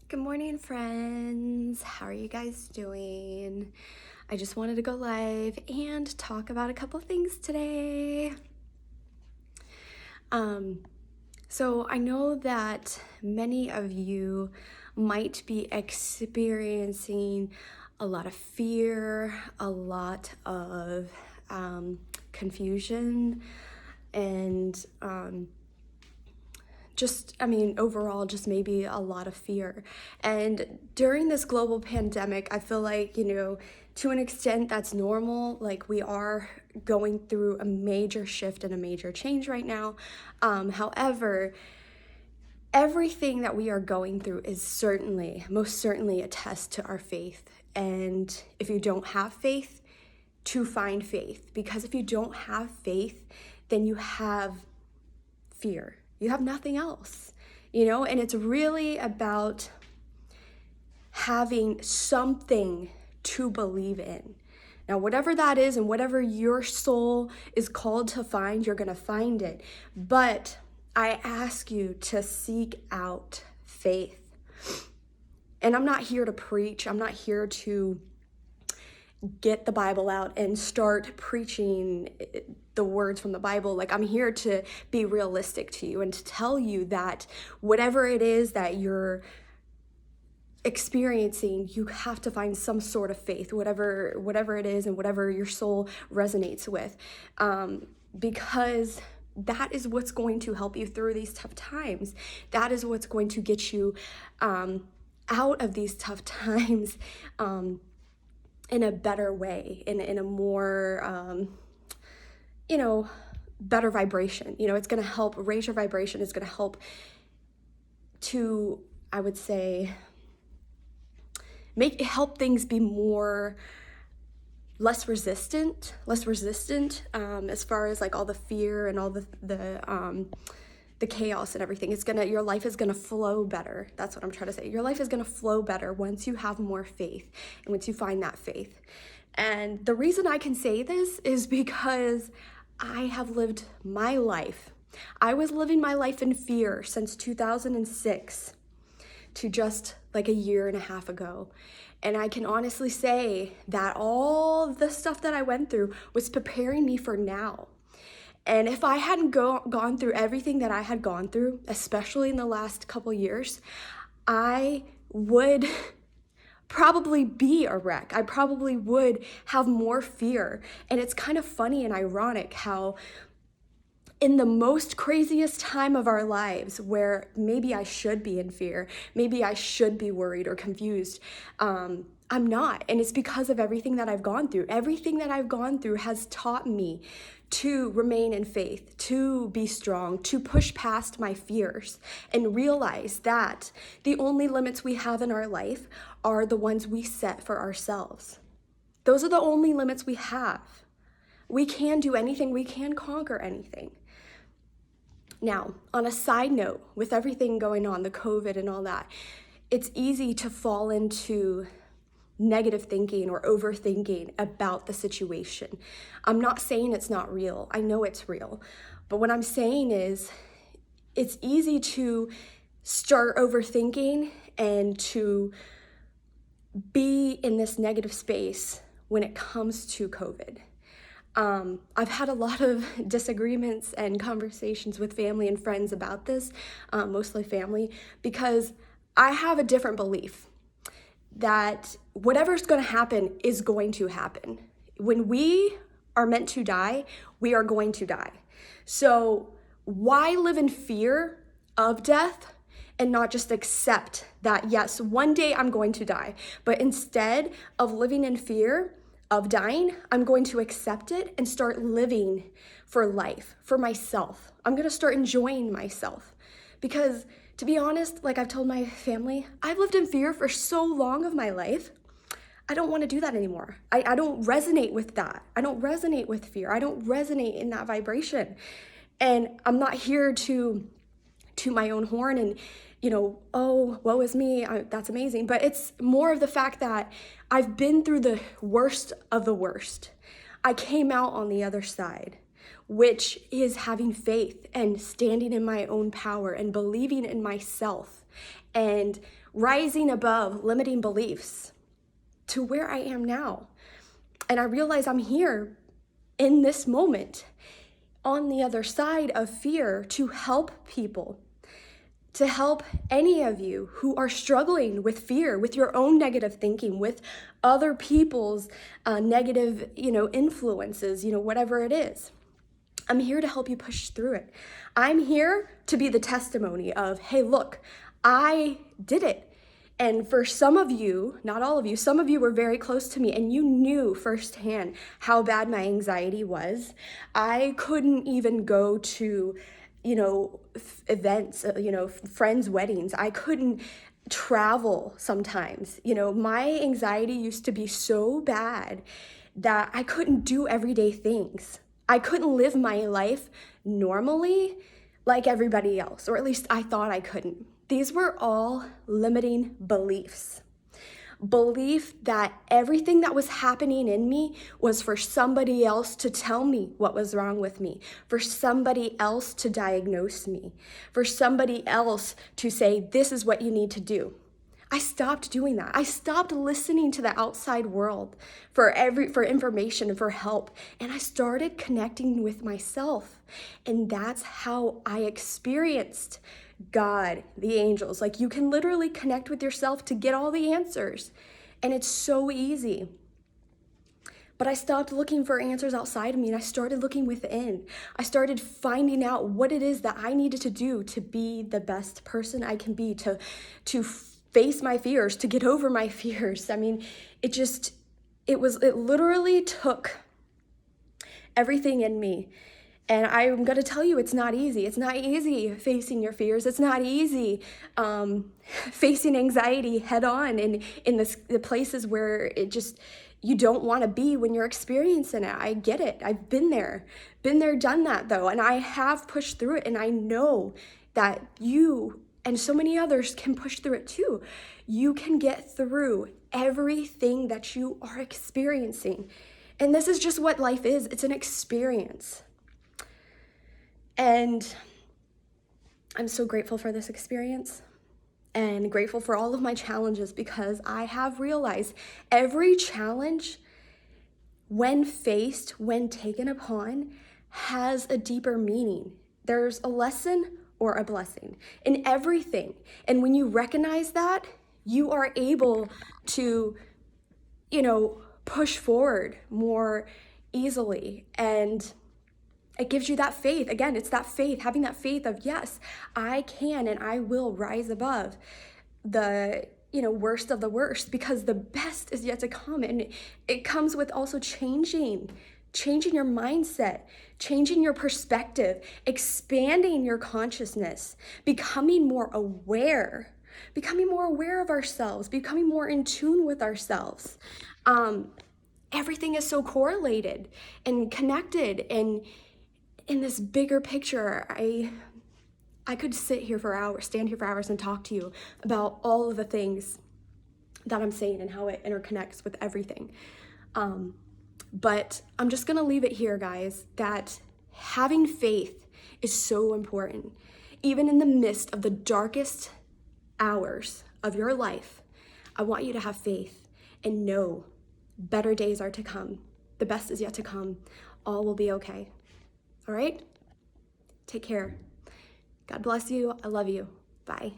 Good morning, friends. How are you guys doing? I just wanted to go live and talk about a couple things today. So I know that many of you might be experiencing a lot of fear, a lot of confusion, and overall, just maybe a lot of fear. And during this global pandemic, I feel like, to an extent that's normal. Like, we are going through a major shift and a major change right now. However, everything that we are going through is most certainly a test to our faith. And if you don't have faith, to find faith. Because if you don't have faith, then you have fear. You have nothing else, and it's really about having something to believe in. Now, whatever that is and whatever your soul is called to find, you're going to find it. But I ask you to seek out faith. And I'm not here to preach. I'm not here to get the Bible out and start preaching the words from the Bible. Like, I'm here to be realistic to you and to tell you that whatever it is that you're experiencing, you have to find some sort of faith, whatever it is and whatever your soul resonates with, because that is what's going to help you through these tough times. That is what's going to get you out of these tough times in a better way, in a more, better vibration. It's going to help raise your vibration. It's going to help to, I would say, help things be less resistant, as far as like all the fear and all the chaos and everything. Your life is gonna flow better. That's what I'm trying to say. Your life is gonna flow better once you have more faith and once you find that faith. And the reason I can say this is because I have lived my life. I was living my life in fear since 2006 to just like a year and a half ago. And I can honestly say that all the stuff that I went through was preparing me for now. And if I hadn't gone through everything that I had gone through, especially in the last couple years, I would probably be a wreck. I probably would have more fear. And it's kind of funny and ironic how in the most craziest time of our lives, where maybe I should be in fear, maybe I should be worried or confused, I'm not. And it's because of everything that I've gone through. Everything that I've gone through has taught me to remain in faith, to be strong, to push past my fears and realize that the only limits we have in our life are the ones we set for ourselves. Those are the only limits we have. We can do anything, we can conquer anything. Now, on a side note, with everything going on, the COVID and all that, it's easy to fall into negative thinking or overthinking about the situation. I'm not saying it's not real. I know it's real. But what I'm saying is it's easy to start overthinking and to be in this negative space when it comes to COVID. I've had a lot of disagreements and conversations with family and friends about this, mostly family, because I have a different belief that whatever's going to happen is going to happen. When we are meant to die, we are going to die. So why live in fear of death and not just accept that, yes, one day I'm going to die, but instead of living in fear of dying, I'm going to accept it and start living for life, for myself. I'm going to start enjoying myself. Because to be honest, like I've told my family, I've lived in fear for so long of my life. I don't want to do that anymore. I don't resonate with that. I don't resonate with fear. I don't resonate in that vibration. And I'm not here to toot my own horn and, oh, woe is me, that's amazing. But it's more of the fact that I've been through the worst of the worst. I came out on the other side, which is having faith and standing in my own power and believing in myself and rising above limiting beliefs to where I am now. And I realize I'm here in this moment on the other side of fear to help people, to help any of you who are struggling with fear, with your own negative thinking, with other people's negative, influences, whatever it is. I'm here to help you push through it. I'm here to be the testimony of, hey, look, I did it. And for some of you, not all of you, some of you were very close to me and you knew firsthand how bad my anxiety was. I couldn't even go to, events, friends' weddings. I couldn't travel sometimes. My anxiety used to be so bad that I couldn't do everyday things. I couldn't live my life normally like everybody else, or at least I thought I couldn't. These were all limiting beliefs. Belief that everything that was happening in me was for somebody else to tell me what was wrong with me, for somebody else to diagnose me, for somebody else to say, this is what you need to do. I stopped doing that. I stopped listening to the outside world for information and for help. And I started connecting with myself. And that's how I experienced God, the angels. Like, you can literally connect with yourself to get all the answers. And it's so easy. But I stopped looking for answers outside of me and I started looking within. I started finding out what it is that I needed to do to be the best person I can be, to face my fears, to get over my fears. I mean, it literally took everything in me. And I'm going to tell you, it's not easy. It's not easy facing your fears. It's not easy facing anxiety head on in the places where you don't want to be when you're experiencing it. I get it. I've been there, done that though. And I have pushed through it. And I know that you and so many others can push through it too. You can get through everything that you are experiencing. And this is just what life is. It's an experience. And I'm so grateful for this experience and grateful for all of my challenges, because I have realized every challenge, when faced, when taken upon, has a deeper meaning. There's a lesson or a blessing in everything. And when you recognize that, you are able to, push forward more easily. And it gives you that faith. Again, it's that faith, having that faith of, yes, I can and I will rise above the, worst of the worst, because the best is yet to come. And it comes with also changing your mindset, changing your perspective, expanding your consciousness, becoming more aware of ourselves, becoming more in tune with ourselves. Everything is so correlated and connected, and in this bigger picture, I could stand here for hours and talk to you about all of the things that I'm saying and how it interconnects with everything. But I'm just gonna leave it here, guys, that having faith is so important. Even in the midst of the darkest hours of your life, I want you to have faith and know better days are to come. The best is yet to come. All will be okay. All right? Take care. God bless you. I love you. Bye.